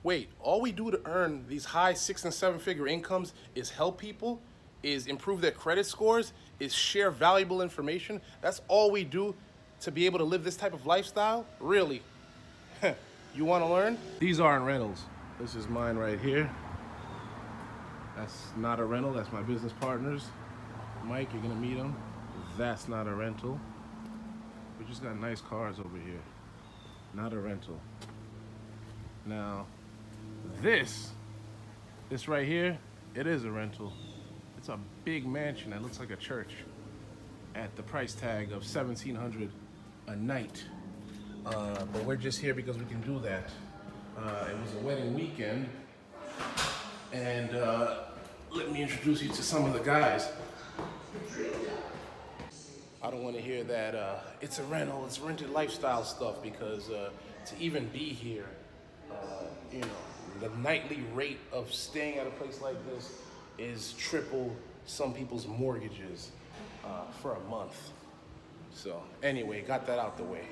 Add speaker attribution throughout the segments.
Speaker 1: wait, all we do to earn these high 6 and 7 figure incomes is help people, is improve their credit scores, is share valuable information. That's all we do to be able to live this type of lifestyle? Really? You want to learn? These aren't rentals. This is mine right here. That's not a rental. That's my business partner's. Mike, you're gonna meet him. That's not a rental. We just got nice cars over here. Not a rental. Now, this right here, it is a rental. It's a big mansion that looks like a church at the price tag of $1,700 a night. But we're just here because we can do that. It was a wedding weekend, and let me introduce you to some of the guys. I don't want to hear that it's a rental, it's rented lifestyle stuff, because to even be here, you know, the nightly rate of staying at a place like this is triple some people's mortgages for a month. So anyway, got that out the way.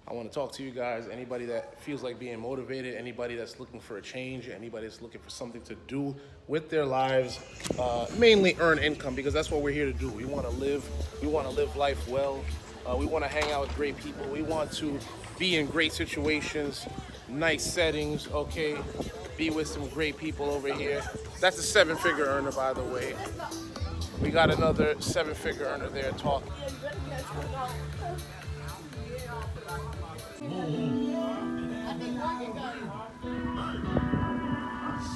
Speaker 1: I want to talk to you guys, anybody that feels like being motivated, anybody that's looking for a change, anybody that's looking for something to do with their lives, mainly earn income, because that's what we're here to do. We want to live life well. We want to hang out with great people. We want to be in great situations, nice settings, okay? Be with some great people over here. That's a 7-figure earner, by the way. We got another 7-figure earner there talking.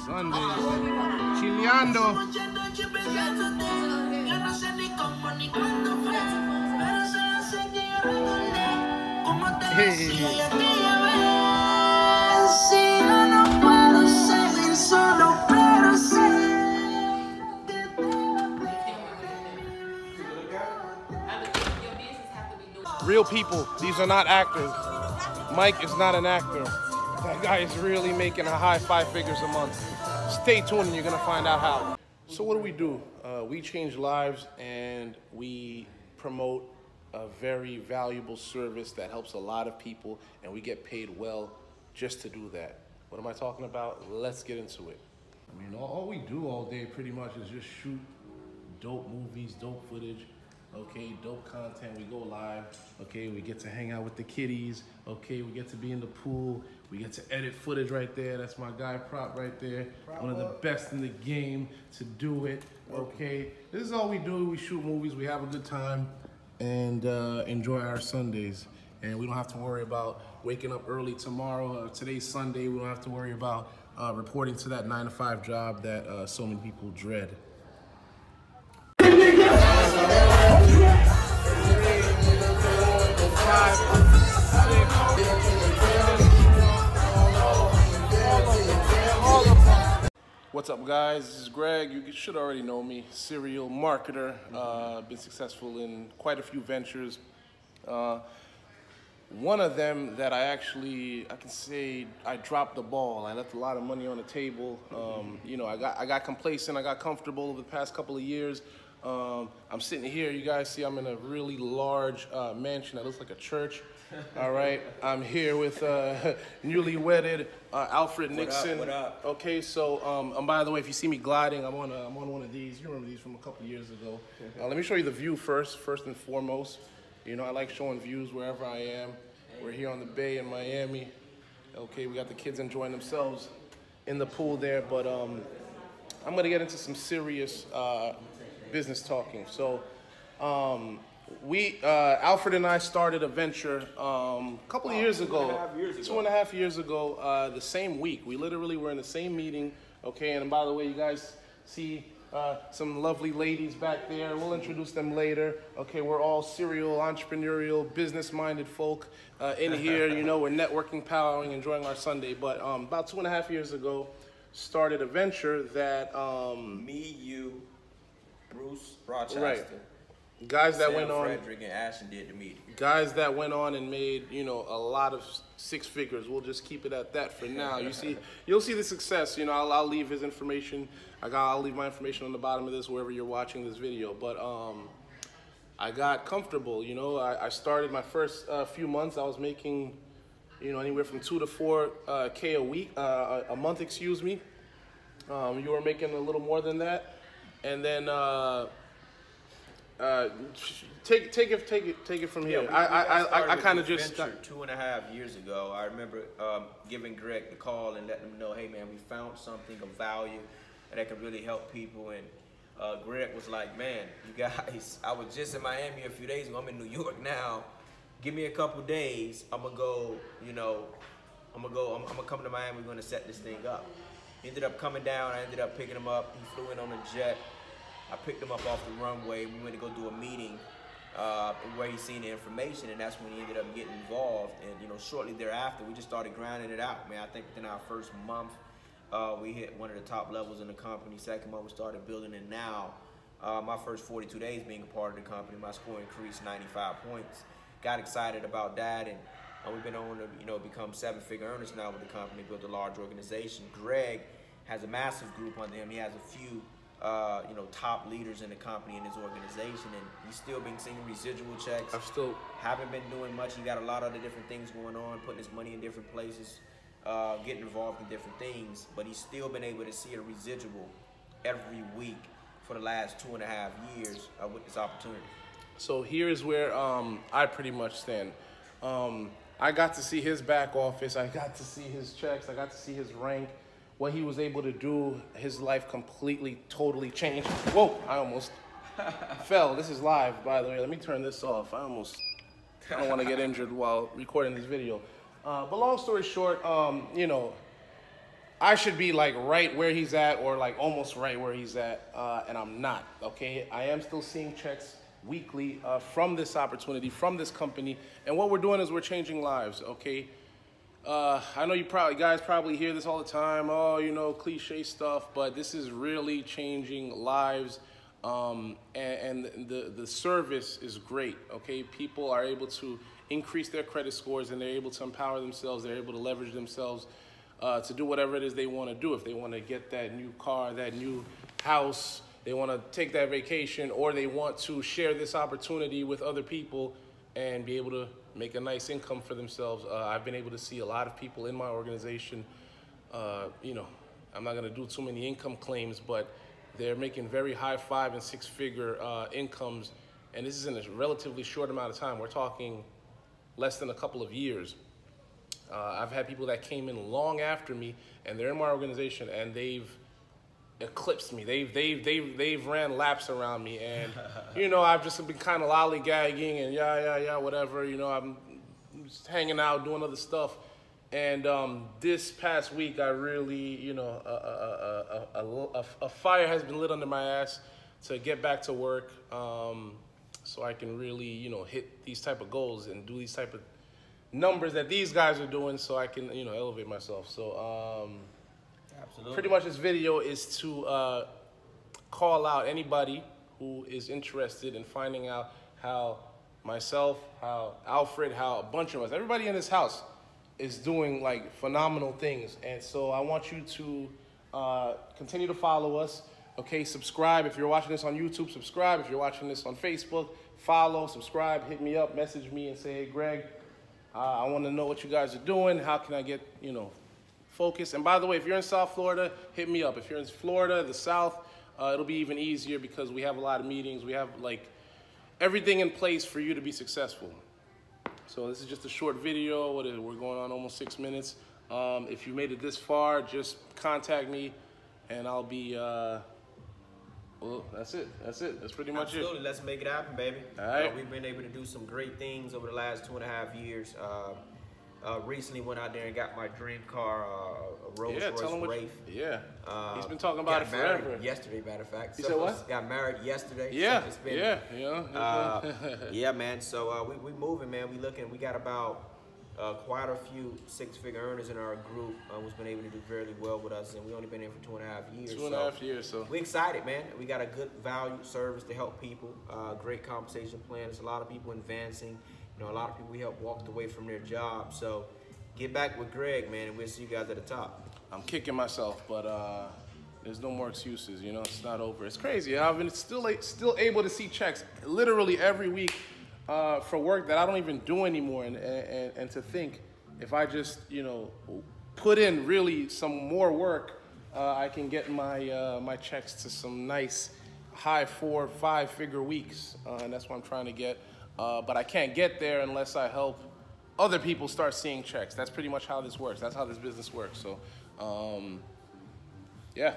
Speaker 1: Sunday, chileando. Hey. Real people, these are not actors. Mike is not an actor. That guy is really making a high 5 figures a month. Stay tuned and you're gonna find out how. So what do? We change lives, and we promote a very valuable service that helps a lot of people, and we get paid well just to do that. What am I talking about? Let's get into it. I mean, all we do all day pretty much is just shoot dope movies, dope footage, okay, dope content. We go live, okay, we get to hang out with the kiddies, okay, we get to be in the pool, we get to edit footage right there. That's my guy Prop right there, one of the best in the game to do it, okay. This is all we do. We shoot movies, we have a good time, and enjoy our Sundays. And we don't have to worry about waking up early tomorrow. Today's Sunday. We don't have to worry about reporting to that 9-to-5 job that so many people dread. What's up, guys? This is Greg. You should already know me. Serial marketer. Been successful in quite a few ventures. One of them that I can say I dropped the ball. I left a lot of money on the table. You know, I got complacent. I got comfortable over the past couple of years. I'm sitting here. You guys see I'm in a really large mansion that looks like a church. All right, I'm here with newly wedded Alfred Nixon.
Speaker 2: What up?
Speaker 1: Okay, so by the way, if you see me gliding, I'm on one of these. You remember these from a couple of years ago. Let me show you the view first and foremost. You know, I like showing views wherever I am. We're here on the bay in Miami. Okay, we got the kids enjoying themselves in the pool there, but I'm gonna get into some serious business talking. So Alfred and I started a venture a couple of years ago. 2.5 years ago, the same week. We literally were in the same meeting, okay, and by the way, you guys see some lovely ladies back there. We'll introduce them later. Okay, we're all serial, entrepreneurial, business-minded folk in here. You know, we're networking, powering, enjoying our Sunday. But about 2.5 years ago, started a venture that
Speaker 2: me, you, Bruce, Rochester,
Speaker 1: right. Guys that
Speaker 2: Sam,
Speaker 1: went on,
Speaker 2: Frederick, and Ashton did the meeting.
Speaker 1: Guys that went on and made, you know, a lot of 6 figures. We'll just keep it at that for now. You'll see the success. You know, I'll leave his information. I'll leave my information on the bottom of this wherever you're watching this video. But I got comfortable. You know, I started my first few months. I was making you know, anywhere from 2 to 4K a week, a month, excuse me. You were making a little more than that, and then take it from here. I kind of just
Speaker 2: 2.5 years ago. I remember giving Greg the call and letting him know, hey man, we found something of value that can really help people. And Greg was like, man, you guys, I was just in Miami a few days ago. I'm in New York now. Give me a couple days. I'm gonna go. You know, I'm gonna come to Miami. We're gonna set this thing up. He ended up coming down. I ended up picking him up. He flew in on a jet. I picked him up off the runway. We went to go do a meeting where he seen the information, and that's when he ended up getting involved. And you know, shortly thereafter, we just started grinding it out. Man, I think within our first month, we hit one of the top levels in the company. Second month, we started building it. Now, my first 42 days being a part of the company, my score increased 95 points. Got excited about that, and we've been on to become 7-figure earners now with the company, built a large organization. Greg has a massive group under him. He has a few top leaders in the company in his organization, and he's still been seeing residual checks. Haven't been doing much. He got a lot of other different things going on, putting his money in different places, getting involved in different things, but he's still been able to see a residual every week for the last 2.5 years with this opportunity.
Speaker 1: So here's where I pretty much stand. I got to see his back office. I got to see his checks. I got to see his rank, what he was able to do. His life completely, totally changed. Whoa, I almost fell. This is live, by the way. Let me turn this off. I don't want to get injured while recording this video. But long story short, you know, I should be like right where he's at, or like almost right where he's at, and I'm not, okay? I am still seeing checks weekly from this opportunity, from this company, and what we're doing is we're changing lives, okay? I know you guys probably hear this all the time, oh, you know, cliche stuff, but this is really changing lives, and the service is great, okay? People are able to increase their credit scores, and they're able to empower themselves, they're able to leverage themselves to do whatever it is they want to do. If they want to get that new car, that new house, they want to take that vacation, or they want to share this opportunity with other people and be able to make a nice income for themselves. I've been able to see a lot of people in my organization, you know, I'm not going to do too many income claims, but they're making very high 5- and 6-figure incomes, and this is in a relatively short amount of time. We're talking less than a couple of years. I've had people that came in long after me, and they're in my organization, and they've eclipsed me. They've ran laps around me, and you know, I've just been kind of lollygagging and yeah, whatever. You know, I'm just hanging out, doing other stuff. And this past week, I really, you know, a fire has been lit under my ass to get back to work, so I can really, you know, hit these type of goals and do these type of numbers that these guys are doing, so I can, you know, elevate myself. So absolutely. Pretty much this video is to call out anybody who is interested in finding out how myself, how Alfred, how a bunch of us, everybody in this house is doing like phenomenal things. And so I want you to continue to follow us. Okay, subscribe. If you're watching this on YouTube, subscribe. If you're watching this on Facebook, follow, subscribe, hit me up, message me and say, hey, Greg, I want to know what you guys are doing. How can I get, you know, focused? And by the way, if you're in South Florida, hit me up. If you're in Florida, the South, it'll be even easier because we have a lot of meetings. We have like everything in place for you to be successful. So this is just a short video. We're going on almost 6 minutes. If you made it this far, just contact me and I'll be, well, that's it. That's pretty much
Speaker 2: Absolutely. Let's make it happen, baby.
Speaker 1: All right.
Speaker 2: We've been able to do some great things over the last 2.5 years. Recently went out there and got my dream car, a Rolls Royce Wraith.
Speaker 1: He's been talking about it forever.
Speaker 2: Yesterday, matter of fact.
Speaker 1: You said what?
Speaker 2: Got married yesterday.
Speaker 1: Yeah,
Speaker 2: so it's been,
Speaker 1: yeah.
Speaker 2: Man. So we moving, man. We got about quite a few 6-figure earners in our group who's been able to do very well with us, and we only been in for 2.5 years.
Speaker 1: 2.5 years, so
Speaker 2: we excited, man. We got a good value service to help people. Great compensation plan. There's a lot of people advancing. You know, a lot of people we help walked away from their jobs. So get back with Greg, man, and we'll see you guys at the top.
Speaker 1: I'm kicking myself, but there's no more excuses. You know, it's not over. It's crazy. I've been still able to see checks literally every week for work that I don't even do anymore, and to think if I just, you know, put in really some more work, I can get my my checks to some nice high 4 or 5 figure weeks, and that's what I'm trying to get. But I can't get there unless I help other people start seeing checks. That's pretty much how this works. That's how this business works. So, yeah,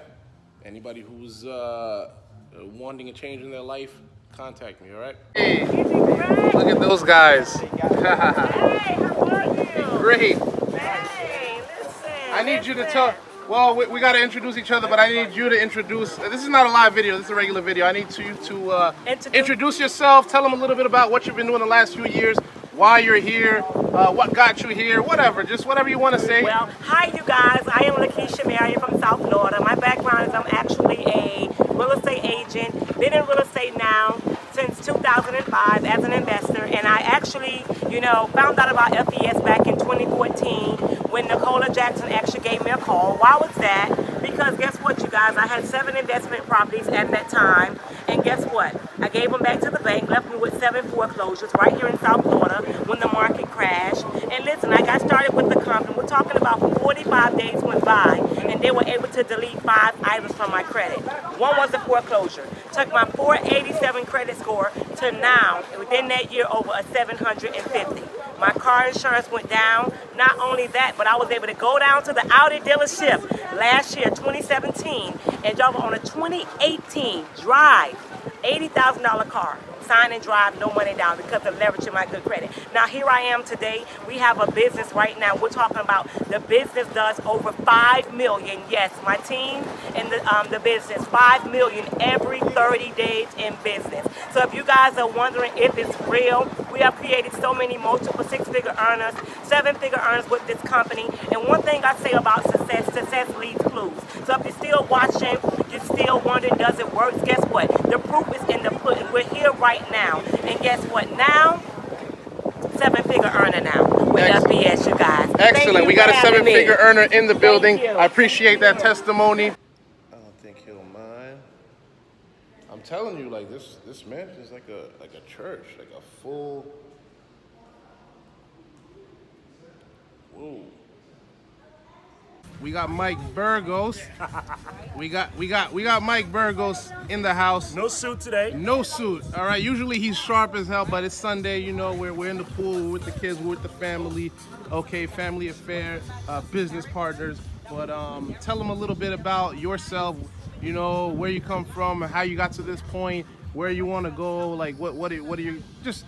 Speaker 1: anybody who's wanting a change in their life, contact me, all right? Hey, look at those guys.
Speaker 3: Hey, how are you?
Speaker 1: Great.
Speaker 3: Hey, listen.
Speaker 1: I need you to tell, well, we got to introduce each other, but I need you to introduce, this is not a live video, this is a regular video. I need you to introduce yourself, tell them a little bit about what you've been doing the last few years, why you're here, what got you here, whatever, just whatever you want to say.
Speaker 3: Well, hi you guys, I am Lakeisha Marion from South Florida. My background is I'm actually a real estate agent, been in real estate now since 2005 as an investor, and I actually, you know, found out about FES back in 2014 when Nicola Jackson actually gave me a call. Why was that? Because guess what, you guys, I had 7 investment properties at that time, and guess what? I gave them back to the bank, left me with 7 foreclosures right here in South Florida when the market crashed. And listen, I got started with the company. We're talking about 45 days went by, and they were able to delete 5 items from my credit. One was the foreclosure. Took my 487 credit score to now, within that year, over a 750. My car insurance went down. Not only that, but I was able to go down to the Audi dealership last year, 2017, and drove on a 2018 Drive, $80,000 car. Sign and drive, no money down because of leveraging my good credit. Now here I am today. We have a business right now. We're talking about the business does over $5 million. Yes, my team and the business, $5 million every 30 days in business. So if you guys are wondering if it's real, we have created so many multiple 6-figure earners, 7-figure earners with this company. And one thing I say about success, success leaves clues. So if you're still watching, you're still wondering, does it work? Guess what? The proof is in the pudding. We're here right now. And guess what? Now, 7-figure earner now with FBS, you guys.
Speaker 1: Excellent. We got a 7-figure earner in the building.
Speaker 3: Thank you.
Speaker 1: I appreciate that testimony. I don't think he'll mind. I'm telling you, like this mansion is like a church, like a full. Whoa. We got Mike Burgos. We got Mike Burgos in the house.
Speaker 4: No suit today.
Speaker 1: No suit. All right. Usually he's sharp as hell, but it's Sunday. You know, we're in the pool, we're with the kids, we're with the family. Okay, family affair, business partners. But tell them a little bit about yourself. You know, where you come from, how you got to this point, where you want to go. Like what are you? Just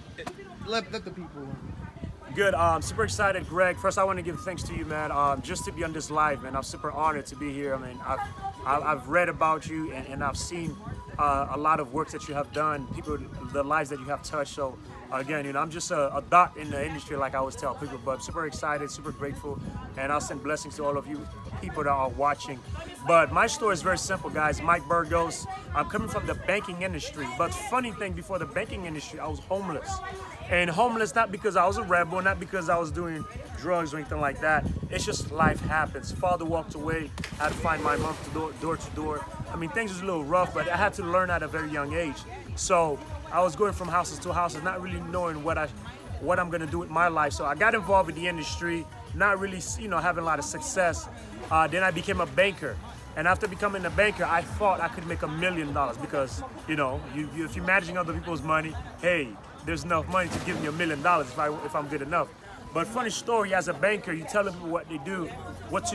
Speaker 1: let the people.
Speaker 4: Good. Super excited, Greg. First, I want to give thanks to you, man. Just to be on this live, man. I'm super honored to be here. I mean, I've read about you and I've seen a lot of work that you have done, people, the lives that you have touched. So again, you know, I'm just a dot in the industry, like I always tell people. But super excited, super grateful, and I'll send blessings to all of you people that are watching. But my story is very simple, guys. Mike Burgos. I'm coming from the banking industry. But funny thing, before the banking industry, I was homeless. And homeless not because I was a rebel, not because I was doing drugs or anything like that. It's just life happens. Father walked away. I had to find my mom door to door. I mean, things was a little rough, but I had to learn at a very young age. So I was going from houses to houses, not really knowing what I'm gonna do with my life. So I got involved with the industry, not really, you know, having a lot of success. Then I became a banker. And after becoming a banker, I thought I could make $1 million because, you know, if you're managing other people's money, hey, there's enough money to give me $1 million if I'm good enough. But funny story, as a banker, you tell people what to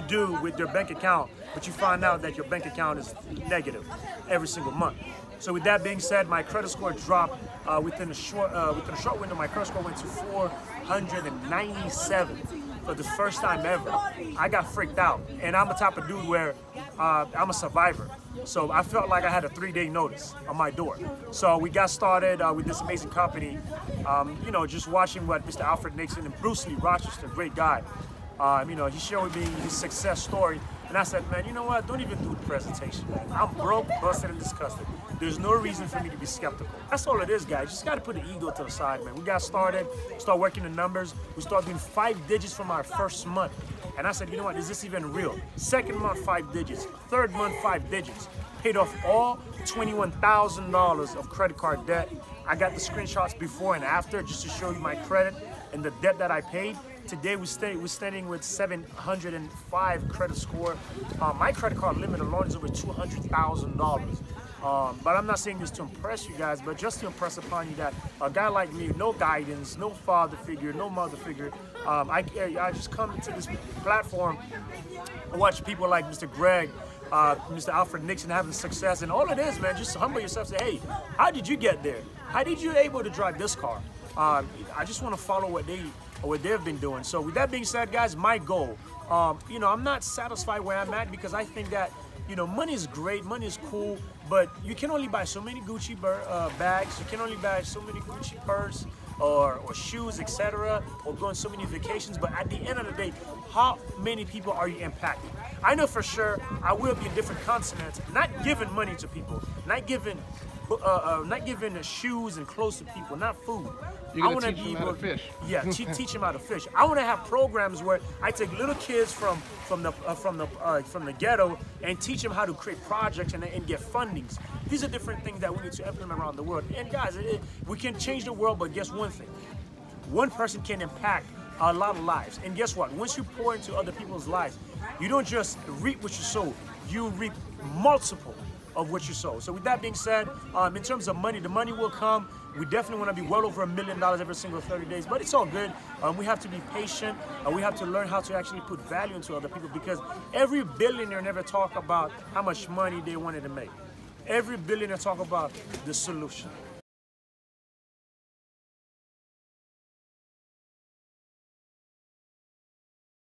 Speaker 4: do with their bank account, but you find out that your bank account is negative every single month. So with that being said, my credit score dropped within a short window. My credit score went to 497 for the first time ever. I got freaked out, and I'm the type of dude where I'm a survivor. So I felt like I had a 3-day notice on my door. So we got started with this amazing company, you know, just watching what Mr. Alfred Nixon and Bruce Lee Rochester, great guy, you know, he shared with me his success story. And I said, man, you know what? Don't even do the presentation, man. I'm broke, busted, and disgusted. There's no reason for me to be skeptical. That's all it is, guys. You just got to put the ego to the side, man. We got started, start working the numbers. We started doing 5 digits from our first month. And I said, you know what? Is this even real? Second month, 5 digits. Third month, 5 digits. Paid off all $21,000 of credit card debt. I got the screenshots before and after just to show you my credit and the debt that I paid. Today we're standing with 705 credit score. My credit card limit alone is over $200,000. But I'm not saying this to impress you guys, but just to impress upon you that a guy like me, no guidance, no father figure, no mother figure, I just come to this platform and watch people like Mr. Greg, Mr. Alfred Nixon having success, and all it is, man, just humble yourself. Say, hey, how did you get there? How did you able to drive this car? I just want to follow what they've been doing. So with that being said, guys, my goal, you know, I'm not satisfied where I'm at because I think that, you know, money is great, money is cool, but you can only buy so many Gucci bags, you can only buy so many Gucci purse or shoes, etc., or go on so many vacations. But at the end of the day, how many people are you impacting? I know for sure I will be in different continents, not giving money to people, not giving shoes and clothes to people, not food.
Speaker 1: You're gonna teach them how to fish.
Speaker 4: Yeah, teach them how to fish. I want to have programs where I take little kids from the ghetto and teach them how to create projects and get fundings. These are different things that we need to implement around the world. And guys, we can change the world, but guess one thing: one person can impact a lot of lives. And guess what? Once you pour into other people's lives, you don't just reap what you sow; you reap multiple of what you sow. So with that being said, in terms of money, the money will come. We definitely want to be well over $1 million every single 30 days, but it's all good. We have to be patient. We have to learn how to actually put value into other people, because every billionaire never talk about how much money they wanted to make. Every billionaire talk about the solution.